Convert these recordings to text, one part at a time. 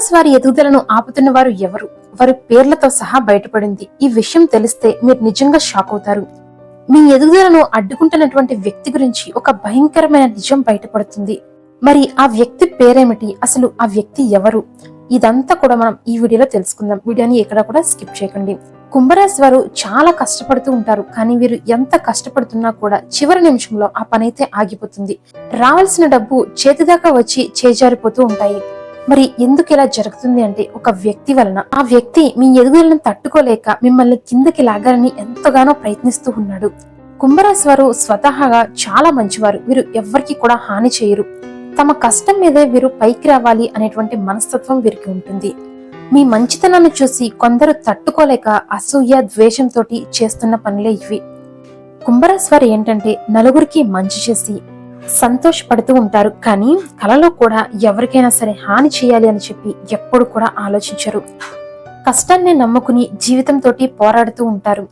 కుంభరాశి వారి ఎదుగుదలను ఆపుతున్న వారు ఎవరు? వారి పేర్లతో సహా బయటపడింది. ఈ విషయం తెలిస్తే మీరు నిజంగా షాక్ అవుతారు. మీ ఎదుగుదలను అడ్డుకుంటున్నటువంటి వ్యక్తి గురించి ఒక భయంకరమైన నిజం బయటపడుతుంది. మరి ఆ వ్యక్తి పేరేమిటి? అసలు ఆ వ్యక్తి ఎవరు? ఇదంతా కూడా మనం ఈ వీడియోలో తెలుసుకుందాం. వీడియోని ఎక్కడ కూడా స్కిప్ చేయకండి. కుంభరాశి వారు చాలా కష్టపడుతూ ఉంటారు. కానీ వీరు ఎంత కష్టపడుతున్నా కూడా చివరి నిమిషంలో ఆ పనైతే ఆగిపోతుంది. రావాల్సిన డబ్బు చేతి దాకా వచ్చి చేజారిపోతూ ఉంటాయి. మరి ఎందుకు ఇలా జరుగుతుంది అంటే ఒక వ్యక్తి వలన. ఆ వ్యక్తి మీ ఎదుగుదలను తట్టుకోలేక మిమ్మల్ని కిందకి లాగాలని ఎంతగానో ప్రయత్నిస్తూ ఉన్నాడు. కుంభరాశి వారు స్వతహాగా చాలా మంచివారు. వీరు ఎవ్వరికి కూడా హాని చేయరు. తమ కష్టం మీదే వీరు పైకి రావాలి అనేటువంటి మనస్తత్వం వీరికి ఉంటుంది. మీ మంచితనాన్ని చూసి కొందరు తట్టుకోలేక అసూయ ద్వేషంతో చేస్తున్న పనులే ఇవి. కుంభరాశి వారు ఏంటంటే నలుగురికి మంచి చేసి సంతోషపడుతూ ఉంటారు. కానీ కలలో కూడా ఎవరికైనా సరే హాని చేయాలి అని చెప్పి ఎప్పుడు కూడా ఆలోచించరు. కష్టాన్ని నమ్ముకుని జీవితంతో పోరాడుతూ ఉంటారు.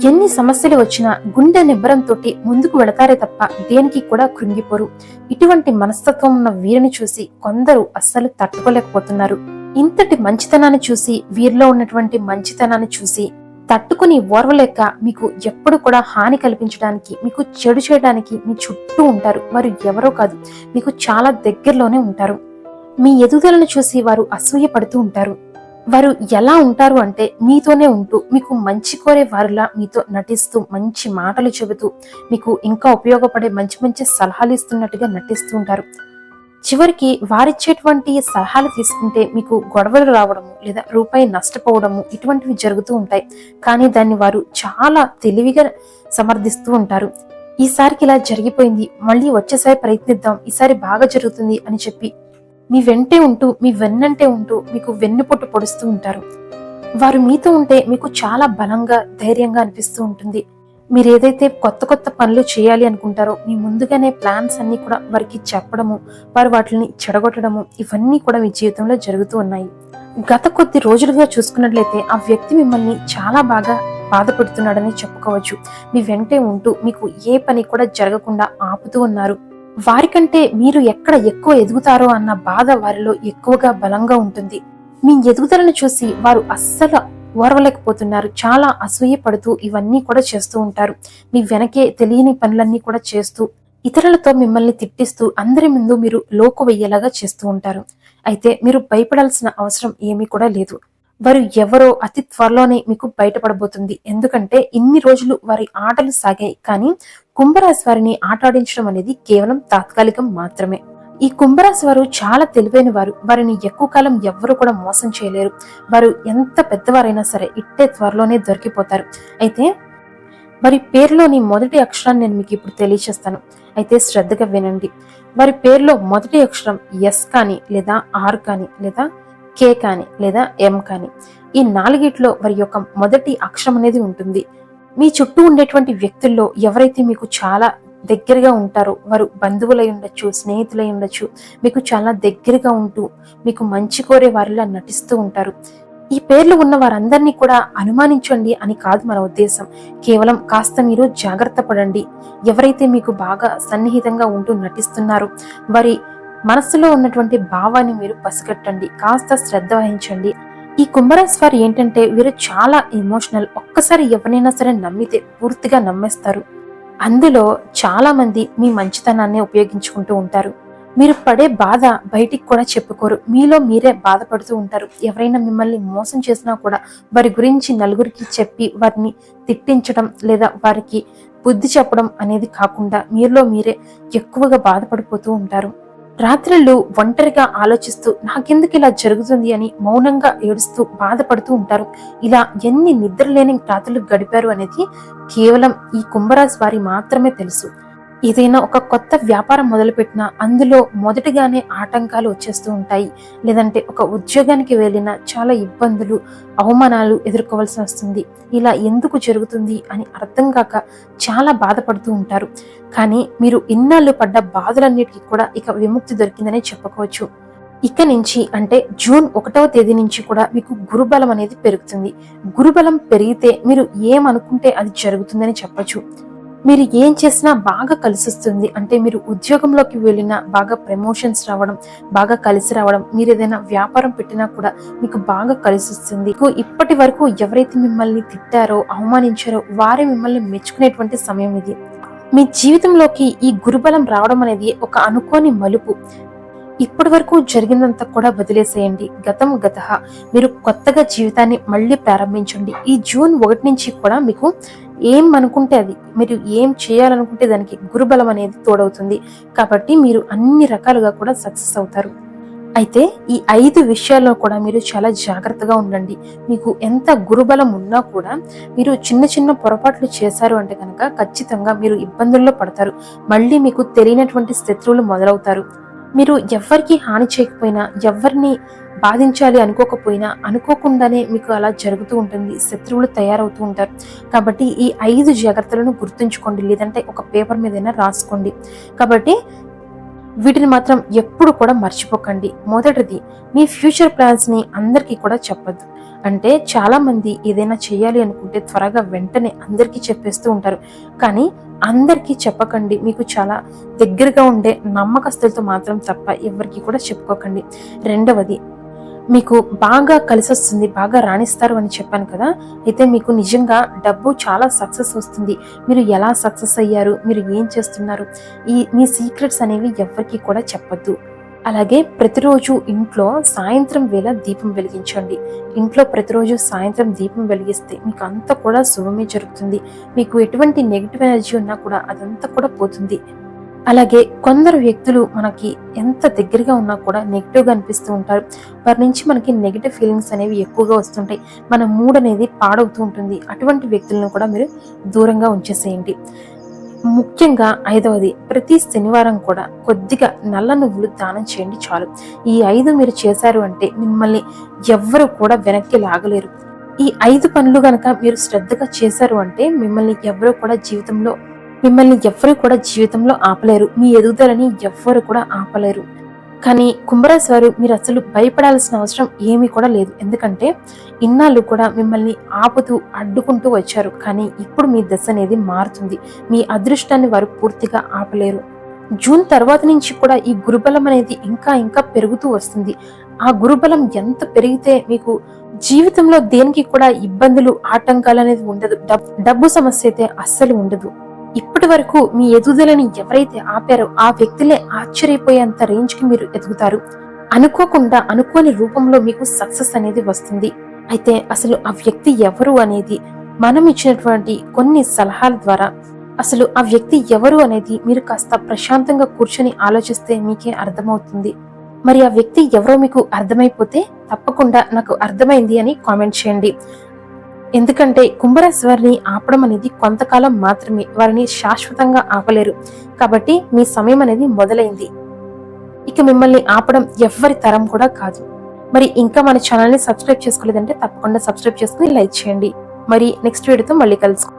ఎన్ని సమస్యలు వచ్చినా గుండె నిబ్బరంతో ముందుకు వెళతారే తప్ప దేనికి కూడా కృంగిపోరు. ఇటువంటి మనస్తత్వం ఉన్న వీరిని చూసి కొందరు అస్సలు తట్టుకోలేకపోతున్నారు. ఇంతటి మంచితనాన్ని చూసి, వీరిలో ఉన్నటువంటి మంచితనాన్ని చూసి తట్టుకుని ఓర్వలేక మీకు ఎప్పుడు కూడా హాని కల్పించడానికి, మీకు చెడు చేయడానికి మీ చుట్టూ ఉంటారు. వారు ఎవరో కాదు, మీకు చాలా దగ్గరలోనే ఉంటారు. మీ ఎదుగుదలను చూసి వారు అసూయ పడుతూ ఉంటారు. వారు ఎలా ఉంటారు అంటే మీతోనే ఉంటూ మీకు మంచి కోరే వారిలా మీతో నటిస్తూ, మంచి మాటలు చెబుతూ, మీకు ఇంకా ఉపయోగపడే మంచి మంచి సలహాలు ఇస్తున్నట్టుగా నటిస్తూ ఉంటారు. చివరికి వారిచ్చేటువంటి సలహాలు తీసుకుంటే మీకు గొడవలు రావడము లేదా రూపాయి నష్టపోవడము ఇటువంటివి జరుగుతూ ఉంటాయి. కానీ దాన్ని వారు చాలా తెలివిగా సమర్థిస్తూ ఉంటారు. ఈసారికి ఇలా జరిగిపోయింది, మళ్ళీ వచ్చేసారి ప్రయత్నిద్దాం, ఈసారి బాగా జరుగుతుంది అని చెప్పి మీ వెంటే ఉంటూ, మీ వెన్నంటే ఉంటూ మీకు వెన్నుపొట్టు పొడుస్తూ ఉంటారు. వారు మీతో ఉంటే మీకు చాలా బలంగా, ధైర్యంగా అనిపిస్తూ ఉంటుంది. మీరు ఏదైతే కొత్త కొత్త పనులు చేయాలి అనుకుంటారో మీ ముందుగానే ప్లాన్స్ అన్ని కూడా వారికి చెప్పడము, వారు వాటిని చెడగొట్టడము ఇవన్నీ కూడా మీ జీవితంలో జరుగుతూ ఉన్నాయి. గత కొద్ది రోజులుగా చూసుకున్నట్లయితే ఆ వ్యక్తి మిమ్మల్ని చాలా బాగా బాధపడుతున్నాడని చెప్పుకోవచ్చు. మీ వెంటే ఉంటూ మీకు ఏ పని కూడా జరగకుండా ఆపుతూ ఉన్నారు. వారికంటే మీరు ఎక్కడ ఎక్కువ ఎదుగుతారో అన్న బాధ వారిలో ఎక్కువగా బలంగా ఉంటుంది. మీ ఎదుగుదలను చూసి వారు అస్సలు ఓర్వలేకపోతున్నారు. చాలా అసూయ పడుతూ ఇవన్నీ కూడా చేస్తూ ఉంటారు. మీ వెనకే తెలియని పనులన్నీ కూడా చేస్తూ, ఇతరులతో మిమ్మల్ని తిట్టిస్తూ, అందరి ముందు మీరు లోకు వెయ్యేలాగా చేస్తూ ఉంటారు. అయితే మీరు భయపడాల్సిన అవసరం ఏమీ కూడా లేదు. వారు ఎవరో అతి త్వరలోనే మీకు బయటపడబోతుంది. ఎందుకంటే ఇన్ని రోజులు వారి ఆటలు సాగాయి. కానీ కుంభరాశి వారిని ఆటాడించడం అనేది కేవలం తాత్కాలికం మాత్రమే. ఈ కుంభరాశి వారు చాలా తెలివైన వారు. వారిని ఎక్కువ కాలం ఎవ్వరూ కూడా మోసం చేయలేరు. వారు ఎంత పెద్దవారైనా సరే ఇట్టే త్వరలోనే దొరికిపోతారు. అయితే వారి పేరులోని మొదటి అక్షరాన్ని నేను మీకు ఇప్పుడు తెలియచేస్తాను. అయితే శ్రద్ధగా వినండి. వారి పేరులో మొదటి అక్షరం ఎస్ కానీ, లేదా ఆర్ కానీ, లేదా కే కానీ, లేదా ఎం కానీ, ఈ నాలుగిట్లో వారి యొక్క మొదటి అక్షరం అనేది ఉంటుంది. మీ చుట్టూ ఉండేటువంటి వ్యక్తుల్లో ఎవరైతే మీకు చాలా దగ్గరగా ఉంటారో, వారు బంధువులై ఉండొచ్చు, స్నేహితులై ఉండొచ్చు, మీకు చాలా దగ్గరగా ఉంటూ మీకు మంచి కోరే వారిలా నటిస్తూ ఉంటారు. ఈ పేర్లు ఉన్న వారందరినీ కూడా అనుమానించండి అని కాదు మన ఉద్దేశం. కేవలం కాస్త మీరు జాగ్రత్త పడండి. ఎవరైతే మీకు బాగా సన్నిహితంగా ఉంటూ నటిస్తున్నారో వారి మనసులో ఉన్నటువంటి భావాన్ని మీరు పసిగట్టండి. కాస్త శ్రద్ధ వహించండి. ఈ కుంభరాశి వారు ఏంటంటే వీరు చాలా ఎమోషనల్. ఒక్కసారి ఎవరైనా సరే నమ్మితే పూర్తిగా నమ్మేస్తారు. అందులో చాలా మంది మీ మంచితనాన్ని ఉపయోగించుకుంటూ ఉంటారు. మీరు పడే బాధ బయటికి కూడా చెప్పుకోరు. మీలో మీరే బాధపడుతూ ఉంటారు. ఎవరైనా మిమ్మల్ని మోసం చేసినా కూడా వారి గురించి నలుగురికి చెప్పి వారిని తిట్టించడం లేదా వారికి బుద్ధి చెప్పడం అనేది కాకుండా మీలో మీరే ఎక్కువగా బాధపడిపోతూ ఉంటారు. రాత్రులు ఒంటరిగా ఆలోచిస్తూ నాకెందుకు ఇలా జరుగుతుంది అని మౌనంగా ఏడుస్తూ బాధపడుతూ ఉంటారు. ఇలా ఎన్ని నిద్రలేని రాత్రులు గడిపారు అనేది కేవలం ఈ కుంభరాశి వారి మాత్రమే తెలుసు. ఏదైనా ఒక కొత్త వ్యాపారం మొదలుపెట్టినా అందులో మొదటిగానే ఆటంకాలు వచ్చేస్తూ ఉంటాయి. లేదంటే ఒక ఉద్యోగానికి వెళ్ళినా చాలా ఇబ్బందులు, అవమానాలు ఎదుర్కోవాల్సి వస్తుంది. ఇలా ఎందుకు జరుగుతుంది అని అర్థం కాక చాలా బాధపడుతూ ఉంటారు. కానీ మీరు ఇన్నాళ్ళు పడ్డ బాధలన్నిటికీ కూడా ఇక విముక్తి దొరికిందనే చెప్పుకోవచ్చు. ఇక నుంచి అంటే జూన్ 1వ తేదీ నుంచి కూడా మీకు గురుబలం అనేది పెరుగుతుంది. గురుబలం పెరిగితే మీరు ఏమనుకుంటే అది జరుగుతుందని చెప్పచ్చు. మీరు ఏం చేసినా బాగా కలిసిస్తుంది. అంటే మీరు ఉద్యోగంలోకి వెళ్ళినా బాగా ప్రమోషన్స్ రావడం, బాగా కలిసి రావడం, మీరు ఏదైనా వ్యాపారం పెట్టినా కూడా మీకు బాగా కలిసిస్తుంది. మీకు ఇప్పటి వరకు ఎవరైతే మిమ్మల్ని తిట్టారో, అవమానించారో వారే మిమ్మల్ని మెచ్చుకునేటువంటి సమయం ఇది. మీ జీవితంలోకి ఈ గురుబలం రావడం అనేది ఒక అనుకోని మలుపు. ఇప్పటి వరకు జరిగిందంతా కూడా వదిలేసేయండి. గతం గతః. మీరు కొత్తగా జీవితాన్ని మళ్ళీ ప్రారంభించండి. ఈ జూన్ 1 నుంచి కూడా మీకు ఏం అనుకుంటే అది, మీరు ఏం చేయాలనుకుంటే దానికి గురుబలం అనేది తోడవుతుంది. కాబట్టి మీరు అన్ని రకాలుగా కూడా సక్సెస్ అవుతారు. అయితే ఈ 5 విషయాల్లో కూడా మీరు చాలా జాగ్రత్తగా ఉండండి. మీకు ఎంత గురుబలం ఉన్నా కూడా మీరు చిన్న చిన్న పొరపాట్లు చేశారు అంటే కనుక ఖచ్చితంగా మీరు ఇబ్బందుల్లో పడతారు. మళ్ళీ మీకు తెలియనటువంటి శత్రువులు మొదలవుతారు. మీరు ఎవ్వరికి హాని చేయకపోయినా, ఎవరిని బాధించాలి అనుకోకపోయినా అనుకోకుండానే మీకు అలా జరుగుతూ ఉంటుంది. శత్రువులు తయారవుతూ ఉంటారు. కాబట్టి ఈ 5 జాగ్రత్తలను గుర్తుంచుకోండి, లేదంటే ఒక పేపర్ మీదైనా రాసుకోండి. కాబట్టి వీటిని మాత్రం ఎప్పుడు కూడా మర్చిపోకండి. మొదటిది, మీ ఫ్యూచర్ ప్లాన్స్ ని అందరికీ కూడా చెప్పద్దు. అంటే చాలా మంది ఏదైనా చేయాలి అనుకుంటే త్వరగా వెంటనే అందరికీ చెప్పేస్తూ ఉంటారు. కానీ అందరికీ చెప్పకండి. మీకు చాలా దగ్గరగా ఉండే నమ్మకస్తులతో మాత్రం తప్ప ఎవరికి కూడా చెప్పుకోకండి. రెండవది, మీకు బాగా కలిసి వస్తుంది, బాగా రాణిస్తారు అని చెప్పాను కదా. అయితే మీకు నిజంగా డబ్బు చాలా సక్సెస్ వస్తుంది. మీరు ఎలా సక్సెస్ అయ్యారు, మీరు ఏం చేస్తున్నారు, మీ సీక్రెట్స్ అనేవి ఎవరికి కూడా చెప్పొద్దు. అలాగే ప్రతిరోజు ఇంట్లో సాయంత్రం వేళ దీపం వెలిగించండి. ఇంట్లో ప్రతిరోజు సాయంత్రం దీపం వెలిగిస్తే మీకు అంతా కూడా శుభమే జరుగుతుంది. మీకు ఎటువంటి నెగిటివ్ ఎనర్జీ ఉన్నా కూడా అదంతా కూడా పోతుంది. అలాగే కొందరు వ్యక్తులు మనకి ఎంత దగ్గరగా ఉన్నా కూడా నెగిటివ్ గా అనిపిస్తూ ఉంటారు. వారి నుంచి మనకి నెగిటివ్ ఫీలింగ్స్ అనేవి ఎక్కువగా వస్తుంటాయి. మన మూడ్ అనేది పాడవుతూ ఉంటుంది. అటువంటి వ్యక్తులను కూడా మీరు దూరంగా ఉంచేసేయండి. ముఖ్యంగా 5వది, ప్రతి శనివారం కూడా కొద్దిగా నల్ల నువ్వులు దానం చేయండి చాలు. ఈ 5 మీరు చేశారు అంటే మిమ్మల్ని ఎవ్వరు కూడా వెనక్కి లాగలేరు. ఈ 5 పనులు గనక మీరు శ్రద్ధగా చేశారు అంటే మిమ్మల్ని ఎవ్వరు కూడా జీవితంలో ఆపలేరు. మీ ఎదుగుదలని ఎవ్వరు కూడా ఆపలేరు. కానీ కుంభరాశి వారు మీరు అసలు భయపడాల్సిన అవసరం ఏమీ కూడా లేదు. ఎందుకంటే ఇన్నాళ్ళు కూడా మిమ్మల్ని ఆపుతూ అడ్డుకుంటూ వచ్చారు. కానీ ఇప్పుడు మీ దశ అనేది మారుతుంది. మీ అదృష్టాన్ని వారు పూర్తిగా ఆపలేరు. జూన్ తర్వాత నుంచి కూడా ఈ గురుబలం అనేది ఇంకా ఇంకా పెరుగుతూ వస్తుంది. ఆ గురుబలం ఎంత పెరిగితే మీకు జీవితంలో దేనికి కూడా ఇబ్బందులు, ఆటంకాలు అనేది ఉండదు. డబ్బు సమస్య అయితే అస్సలు ఉండదు. ఇప్పటి వరకు మీ ఎదుగుదలని ఎవరైతే ఆపారో ఆ వ్యక్తులే ఆశ్చర్యపోయేంత రేంజ్ కి మీరు ఎదుగుతారు. అనుకోకుండా అనుకోని రూపంలో మీకు సక్సెస్ అనేది వస్తుంది. అయితే అసలు ఆ వ్యక్తి ఎవరు అనేది మనం ఇచ్చినటువంటి కొన్ని సలహాల ద్వారా అసలు ఆ వ్యక్తి ఎవరు అనేది మీరు కాస్త ప్రశాంతంగా కూర్చొని ఆలోచిస్తే మీకే అర్థమవుతుంది. మరి ఆ వ్యక్తి ఎవరో మీకు అర్థమైపోతే తప్పకుండా నాకు అర్థమైంది అని కామెంట్ చేయండి. ఎందుకంటే కుంభరాశి వారిని ఆపడం అనేది కొంతకాలం మాత్రమే, వారిని శాశ్వతంగా ఆపలేరు. కాబట్టి మీ సమయం అనేది మొదలైంది. ఇక మిమ్మల్ని ఆపడం ఎవ్వరి తరం కూడా కాదు. మరి ఇంకా మన ఛానల్ ని సబ్స్క్రైబ్ చేసుకోలేదంటే తప్పకుండా సబ్స్క్రైబ్ చేసుకుని లైక్ చేయండి. మరి నెక్స్ట్ వీడియోతో మళ్ళీ కలుసుకుందాం.